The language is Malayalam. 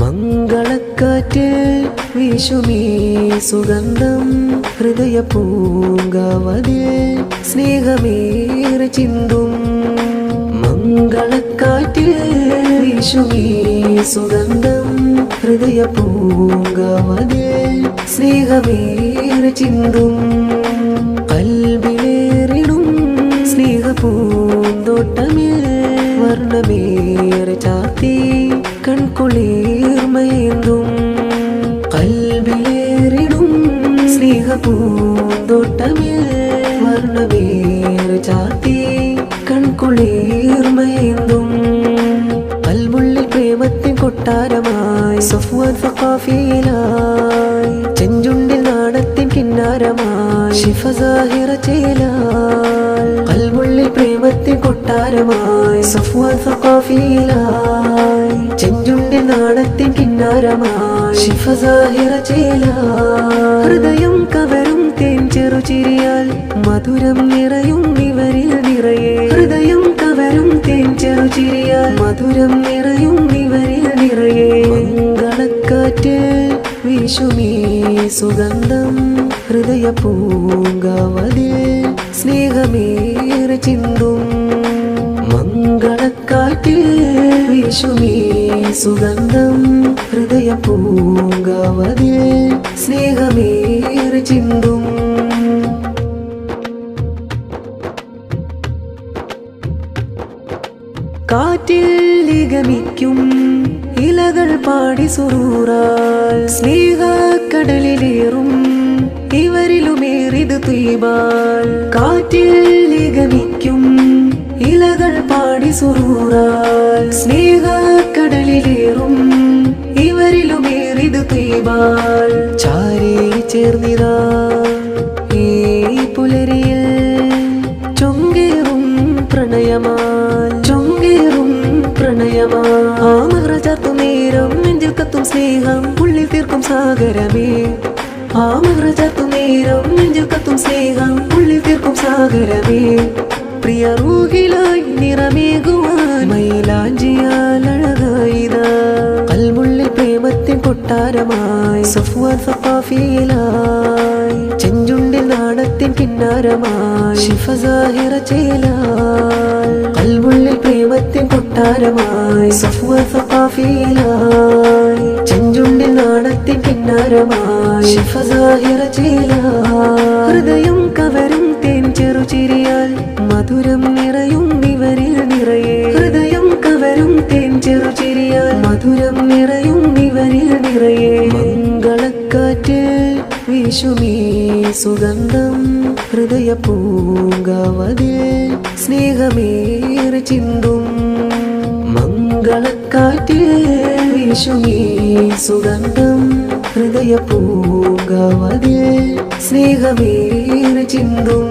മംഗളക്കാറ്റ് വീശുമീ സുഗന്ധം ഹൃദയ പൂങ്കാവതിൽ സ്നേഹമേറെ ചിന്തും. മംഗളക്കാറ്റ് വീശുമീ സുഗന്ധം ഹൃദയ പൂങ്കാവതിൽ സ്നേഹമേറെ ചിന്തും. കൽബിലേറിടും സ്നേഹപൂന്തോട്ടമിൽ വർണ്ണമേറെ ചാർത്തി കൺകുളിർമയേന്തും. കൽബിലേറിടും സ്നേഹപൂന്തോട്ടമിൽ വർണ്ണമേറെ ചാർത്തി കൺകുളിർമയേന്തും. കൽബുള്ളിൽ പ്രേമത്തിൻ കൊട്ടാരമായി സഫ്വാൻ സഖാഫിയിലായി ചെഞ്ചുണ്ടിൽ നാണത്തിൻ കിന്നാരമായി ശിഫ സാഹിറ ചേലാൽ. കൽബുള്ളിൽ പ്രേമത്തിൻ കൊട്ടാരമായി സഫ്വാൻ സഖാഫിയിലായി ചെഞ്ചുണ്ടിൽ നാണത്തിൻ കിന്നാരമായി ശിഫ സാഹിറ ചേലാൽ. ഹൃദയം കവരും തേൻ ചെറുചിരിയാൽ മധുരം നിറയും ഇവരിൽ നിറയെ. ഹൃദയം കവരും തേൻ ചെറുചിരിയാൽ മധുരം നിറയും ഇവരിൽ നിറയെ. മംഗളക്കാറ്റ് വീശുമീ സുഗന്ധം ഹൃദയ പൂങ്കാവതിൽ സ്നേഹമേറെ ചിന്തും. മംഗളക്കാറ്റ് വീശുമീ സുഗന്ധം ഹൃദയ പൂങ്കാവതിൽ സ്നേഹമേറെ ചിന്തും. കാറ്റിൽ നിഗമിക്കും ഇലകൾ പാടി സുറൂറാൽ സ്നേഹക്കടലിലേറും ഇവരിലുമേറിത് തുയ്ബാൽ. കാറ്റിൽ നിഗമിക്കും ഇലകൾ പാടി സുറൂറാൽ സ്നേഹക്കടലിലേറും ഇവരിലുമേറിത് തുയ്ബാൽ. ചാരേ ചേർന്നിതാ ഈ പുലരിയിൽ ചൊങ്കേറും പ്രണയമാൽ ചൊങ്കേറും പ്രണയമാൽ. ആ മഹ്റ ചാർത്തും നേരം നെഞ്ചിൽ കത്തും സ്നേഹം ഉള്ളിൽ തീർക്കും സാഗരമേ. ആ മഹ്റ ചാർത്തും നേരം നെഞ്ചിൽ കത്തും സ്നേഹം ഉള്ളിൽ തീർക്കും സാഗരമേ. പ്രിയ റൂഹിലായി നിറമേകുവാൻ മൈലാഞ്ചിയാൽ അഴകായിതാ. കൽബുള്ളിൽ പ്രേമത്തിൻ കൊട്ടാരമായി സഫ്വാൻ സഖാഫിയിലായി ചെഞ്ചുണ്ടിൽ നാണത്തിൻ കിന്നാരമായി ശിഫ സാഹിറ ചേലാൽ. കൽബുള്ളിൽ പ്രേമത്തിൻ കൊട്ടാരമായി സഫ്വാൻ സഖാഫിയിലായി ചെഞ്ചുണ്ടിൽ നാണത്തിൻ കിന്നാരമായി ശിഫ സാഹിറ ചേലാൽ. ഹൃദയം കവരും തേൻ ചെറുചിരിയാൽ മധുരം നിറയും ഇവരിൽ നിറയെ. ഹൃദയം കവരും തേൻ ചെറുചിരിയാൽ മധുരം നിറയും ഇവരിൽ നിറയെ. മംഗളക്കാറ്റ് വീശുമീ സുഗന്ധം ഹൃദയ പൂങ്കാവതിൽ സ്നേഹമേറെ ചിന്തും. മംഗളക്കാറ്റ് വീശുമീ സുഗന്ധം ഹൃദയ പൂങ്കാവതിൽ സ്നേഹമേറെ ചിന്തും.